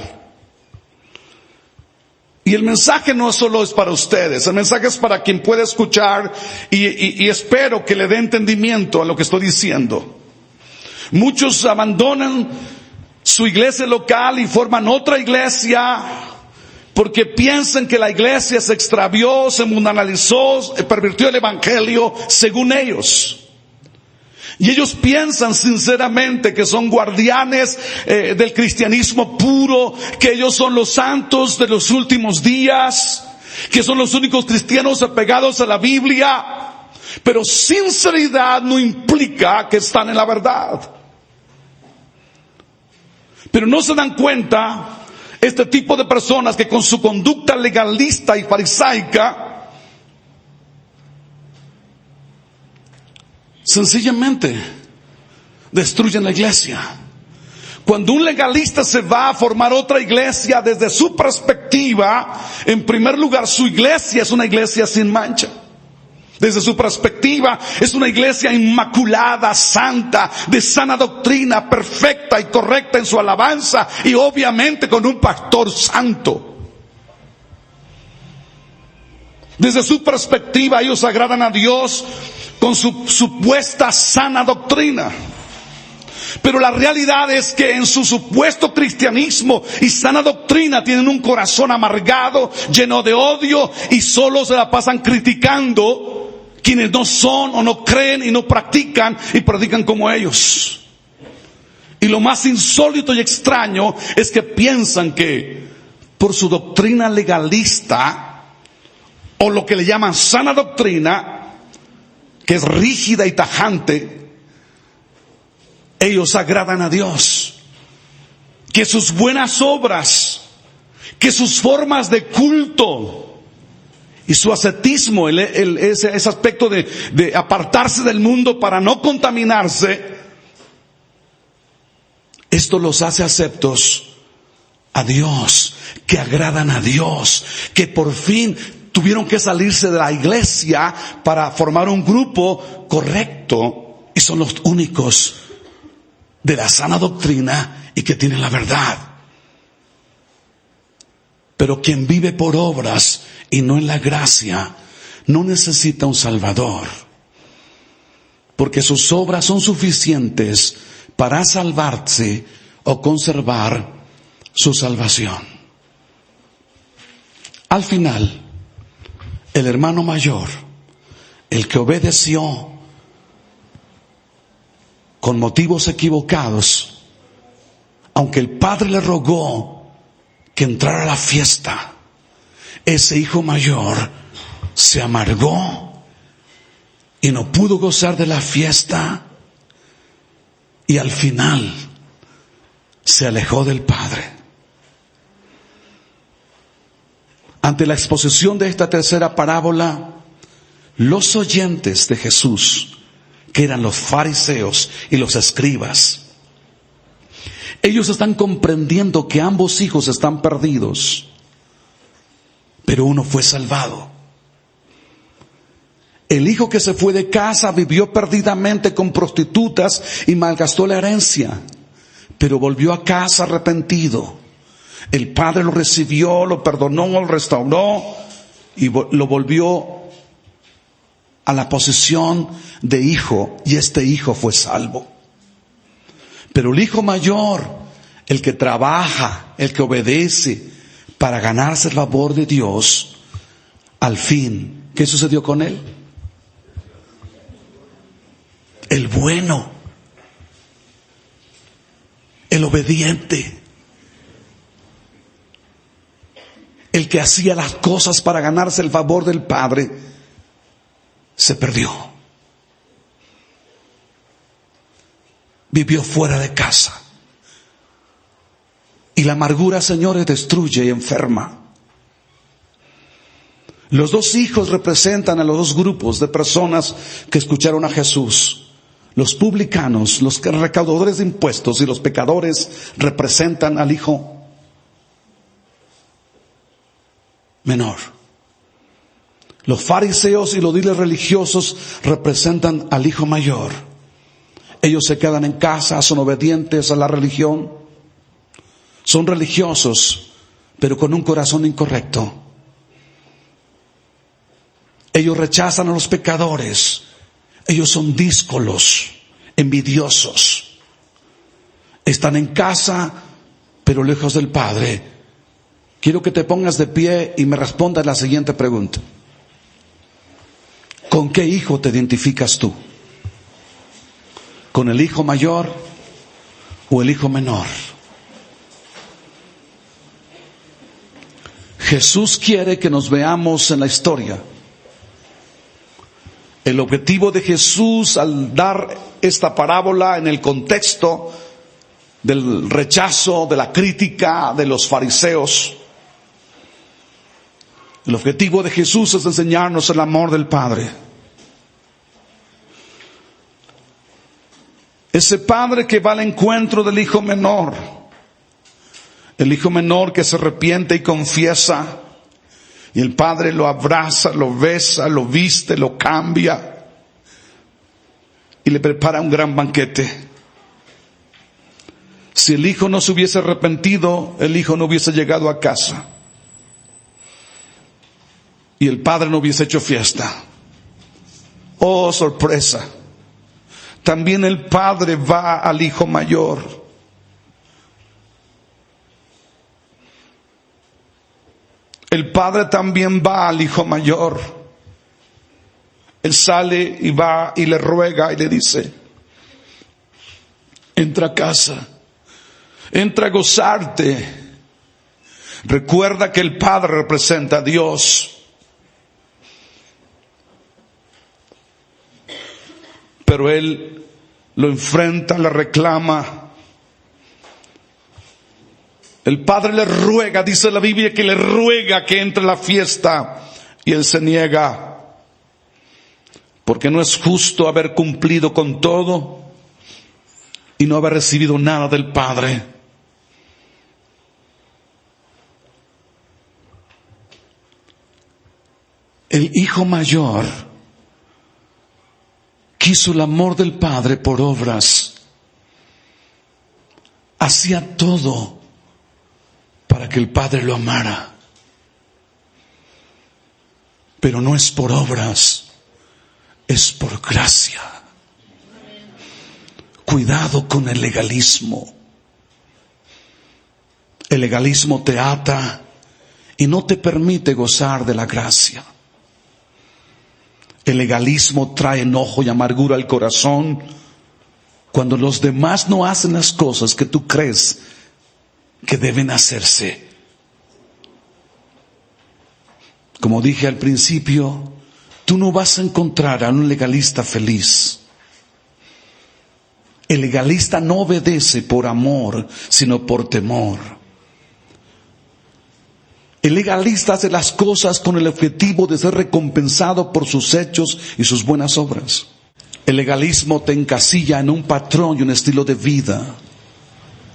Y el mensaje no solo es para ustedes, el mensaje es para quien pueda escuchar y espero que le dé entendimiento a lo que estoy diciendo. Muchos abandonan su iglesia local y forman otra iglesia porque piensan que la iglesia se extravió, se mundanalizó, pervirtió el evangelio según ellos. Y ellos piensan sinceramente que son guardianes del cristianismo puro, que ellos son los santos de los últimos días, que son los únicos cristianos apegados a la Biblia. Pero sinceridad no implica que están en la verdad. Pero no se dan cuenta este tipo de personas que con su conducta legalista y farisaica sencillamente destruyen la iglesia. Cuando un legalista se va a formar otra iglesia, desde su perspectiva, en primer lugar, su iglesia es una iglesia sin mancha. Desde su perspectiva, es una iglesia inmaculada, santa, de sana doctrina, perfecta y correcta en su alabanza, y obviamente con un pastor santo. Desde su perspectiva, ellos agradan a Dios con su supuesta sana doctrina. Pero la realidad es que en su supuesto cristianismo y sana doctrina tienen un corazón amargado, lleno de odio, y solo se la pasan criticando quienes no son o no creen y no practican y predican como ellos. Y lo más insólito y extraño es que piensan que por su doctrina legalista, o lo que le llaman sana doctrina, que es rígida y tajante, ellos agradan a Dios. Que sus buenas obras, que sus formas de culto y su ascetismo, ese aspecto de apartarse del mundo para no contaminarse, esto los hace aceptos a Dios, que agradan a Dios, que por fin tuvieron que salirse de la iglesia para formar un grupo correcto y son los únicos de la sana doctrina y que tienen la verdad. Pero quien vive por obras y no en la gracia no necesita un Salvador, porque sus obras son suficientes para salvarse o conservar su salvación. Al final, el hermano mayor, el que obedeció con motivos equivocados, aunque el padre le rogó que entrara a la fiesta, ese hijo mayor se amargó y no pudo gozar de la fiesta, y al final se alejó del padre. Ante la exposición de esta tercera parábola, los oyentes de Jesús, que eran los fariseos y los escribas, ellos están comprendiendo que ambos hijos están perdidos, pero uno fue salvado. El hijo que se fue de casa vivió perdidamente con prostitutas y malgastó la herencia, pero volvió a casa arrepentido. El padre lo recibió, lo perdonó, lo restauró y lo volvió a la posición de hijo, y este hijo fue salvo. Pero el hijo mayor, el que trabaja, el que obedece para ganarse el favor de Dios, al fin, ¿qué sucedió con él? El bueno, el obediente, el que hacía las cosas para ganarse el favor del Padre, se perdió. Vivió fuera de casa. Y la amargura, señores, destruye y enferma. Los dos hijos representan a los dos grupos de personas que escucharon a Jesús. Los publicanos, los recaudadores de impuestos, y los pecadores representan al hijo menor. Los fariseos y los líderes religiosos representan al hijo mayor. Ellos se quedan en casa, son obedientes a la religión, son religiosos, pero con un corazón incorrecto. Ellos rechazan a los pecadores. Ellos son díscolos, envidiosos. Están en casa, pero lejos del Padre. Quiero que te pongas de pie y me respondas la siguiente pregunta. ¿Con qué hijo te identificas tú? ¿Con el hijo mayor o el hijo menor? Jesús quiere que nos veamos en la historia. El objetivo de Jesús al dar esta parábola en el contexto del rechazo, de la crítica de los fariseos, el objetivo de Jesús es enseñarnos el amor del Padre. Ese Padre que va al encuentro del hijo menor. El hijo menor que se arrepiente y confiesa. Y el Padre lo abraza, lo besa, lo viste, lo cambia. Y le prepara un gran banquete. Si el hijo no se hubiese arrepentido, el hijo no hubiese llegado a casa. Y el Padre no hubiese hecho fiesta. Oh, sorpresa. También el Padre va al hijo mayor. El Padre también va al hijo mayor. Él sale y va y le ruega y le dice: entra a casa, entra a gozarte. Recuerda que el Padre representa a Dios. Pero él lo enfrenta, le reclama. El Padre le ruega, dice la Biblia, que le ruega que entre a la fiesta. Y él se niega. Porque no es justo haber cumplido con todo y no haber recibido nada del Padre. El hijo mayor quiso el amor del Padre por obras. Hacía todo para que el Padre lo amara. Pero no es por obras, es por gracia. Cuidado con el legalismo. El legalismo te ata y no te permite gozar de la gracia. El legalismo trae enojo y amargura al corazón cuando los demás no hacen las cosas que tú crees que deben hacerse. Como dije al principio, tú no vas a encontrar a un legalista feliz. El legalista no obedece por amor, sino por temor. El legalista hace las cosas con el objetivo de ser recompensado por sus hechos y sus buenas obras. El legalismo te encasilla en un patrón y un estilo de vida,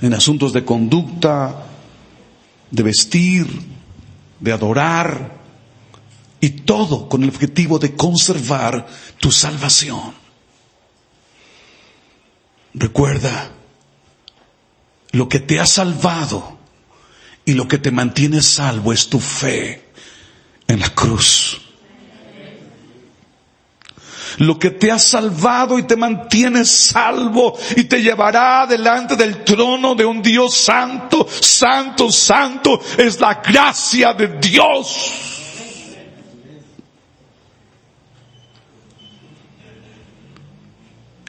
en asuntos de conducta, de vestir, de adorar, y todo con el objetivo de conservar tu salvación. Recuerda, lo que te ha salvado y lo que te mantiene salvo es tu fe en la cruz. Lo que te ha salvado y te mantiene salvo y te llevará delante del trono de un Dios santo, santo, santo, es la gracia de Dios.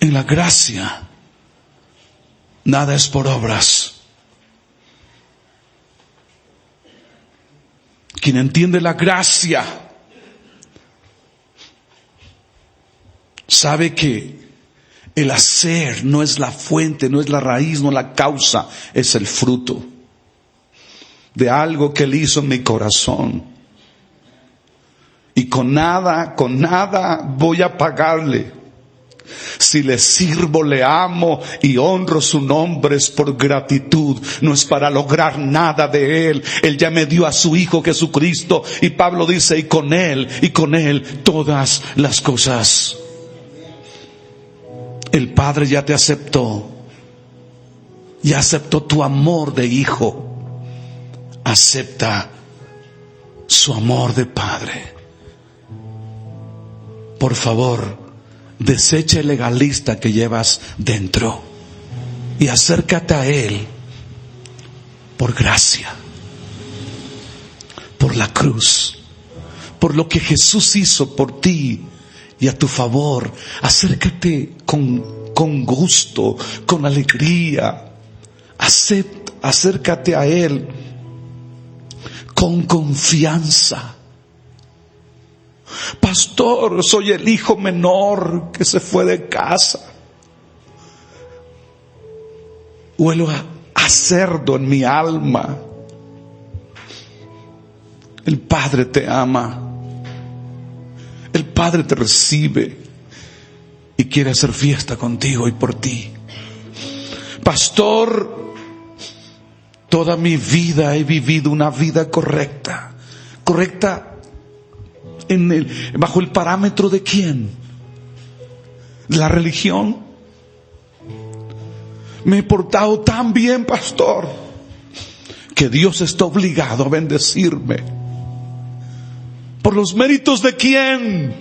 En la gracia, nada es por obras. Quien entiende la gracia sabe que el hacer no es la fuente, no es la raíz, no la causa, es el fruto de algo que Él hizo en mi corazón. Y con nada voy a pagarle. Si le sirvo, le amo y honro su nombre, es por gratitud, no es para lograr nada de Él. Él ya me dio a su Hijo Jesucristo, y Pablo dice, y con Él todas las cosas. El Padre ya te aceptó, ya aceptó tu amor de hijo. Acepta su amor de Padre. Por favor, desecha el legalista que llevas dentro y acércate a Él por gracia, por la cruz, por lo que Jesús hizo por ti y a tu favor. Acércate con gusto, con alegría. Acércate a Él con confianza. Pastor, soy el hijo menor que se fue de casa. Huelo a cerdo en mi alma. El Padre te ama. El Padre te recibe y quiere hacer fiesta contigo y por ti. Pastor, toda mi vida he vivido una vida correcta. ¿Correcta bajo el parámetro de quién? ¿La religión? Me he portado tan bien, pastor, que Dios está obligado a bendecirme. ¿Por los méritos de quién?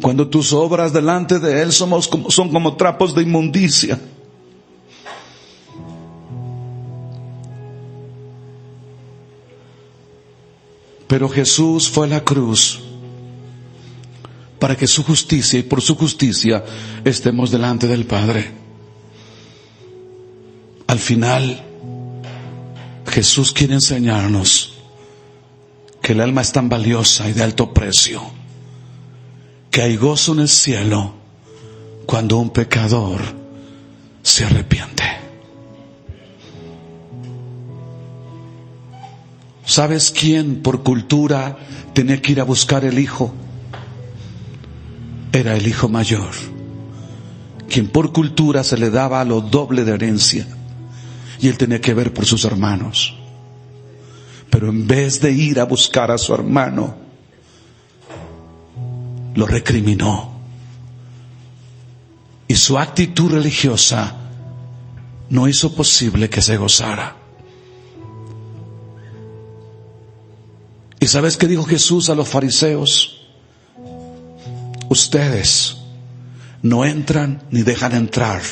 Cuando tus obras delante de Él son como trapos de inmundicia. Pero Jesús fue a la cruz para que su justicia y por su justicia estemos delante del Padre. Al final, Jesús quiere enseñarnos que el alma es tan valiosa y de alto precio, que hay gozo en el cielo cuando un pecador se arrepiente. ¿Sabes quién por cultura tenía que ir a buscar el hijo? Era el hijo mayor, quien por cultura se le daba lo doble de herencia, y él tenía que ver por sus hermanos. Pero en vez de ir a buscar a su hermano, lo recriminó, y su actitud religiosa no hizo posible que se gozara. ¿Y sabes qué dijo Jesús a los fariseos? Ustedes no entran ni dejan entrar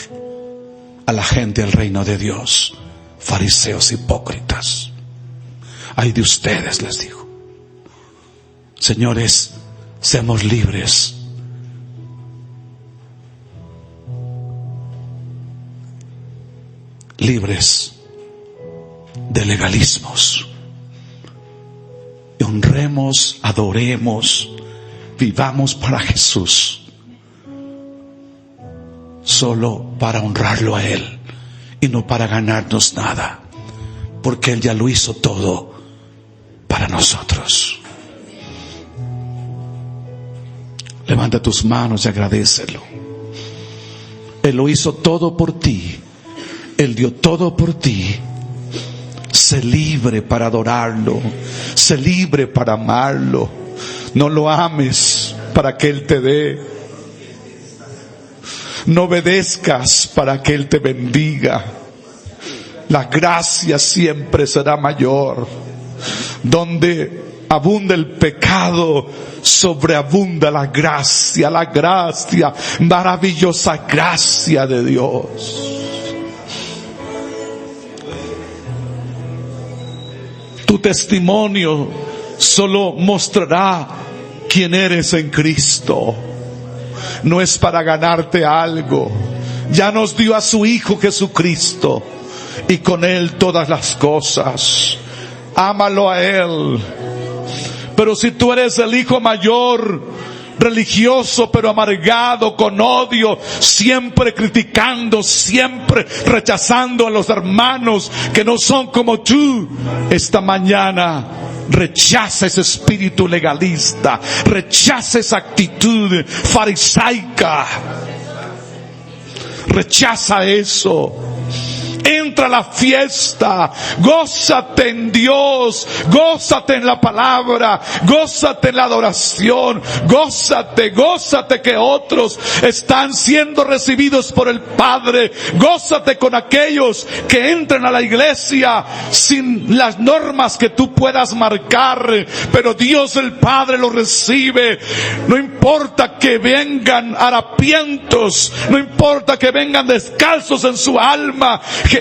a la gente al reino de Dios. Fariseos hipócritas. Ay de ustedes, les dijo. Señores, seamos libres. Libres de legalismos. Y honremos, adoremos, vivamos para Jesús, solo para honrarlo a Él y no para ganarnos nada, porque Él ya lo hizo todo para nosotros. Levanta tus manos y agradécelo. Él lo hizo todo por ti. Él dio todo por ti. Sé libre para adorarlo. Sé libre para amarlo. No lo ames para que Él te dé. No obedezcas para que Él te bendiga. La gracia siempre será mayor. Donde abunda el pecado, sobreabunda la gracia, maravillosa gracia de Dios. Tu testimonio solo mostrará quién eres en Cristo. No es para ganarte algo. Ya nos dio a su Hijo Jesucristo y con Él todas las cosas. Ámalo a Él. Pero si tú eres el hijo mayor, religioso pero amargado, con odio, siempre criticando, siempre rechazando a los hermanos que no son como tú, esta mañana Rechaza ese espíritu legalista. Rechaza esa actitud farisaica. Rechaza eso. Entra a la fiesta, gózate en Dios, gózate en la palabra, gózate en la adoración, gózate que otros están siendo recibidos por el Padre, gózate con aquellos que entran a la iglesia sin las normas que tú puedas marcar, pero Dios el Padre los recibe. No importa que vengan harapientos, no importa que vengan descalzos en su alma, que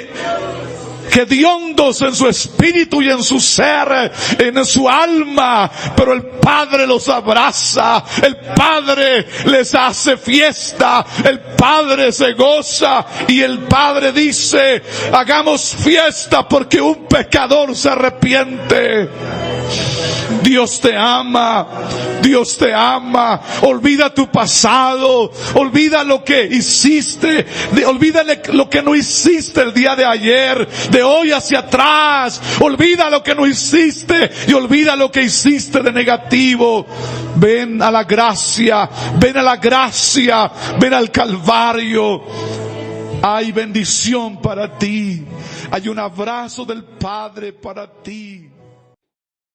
hediondos en su espíritu y en su ser, en su alma, pero el Padre los abraza, el Padre les hace fiesta, el Padre se goza y el Padre dice: hagamos fiesta porque un pecador se arrepiente. Dios te ama, Dios te ama. Olvida tu pasado, olvida lo que hiciste, olvida lo que no hiciste el día de ayer, de hoy hacia atrás. Olvida lo que no hiciste y olvida lo que hiciste de negativo. Ven a la gracia, ven a la gracia, ven al Calvario. Hay bendición para ti, hay un abrazo del Padre para ti.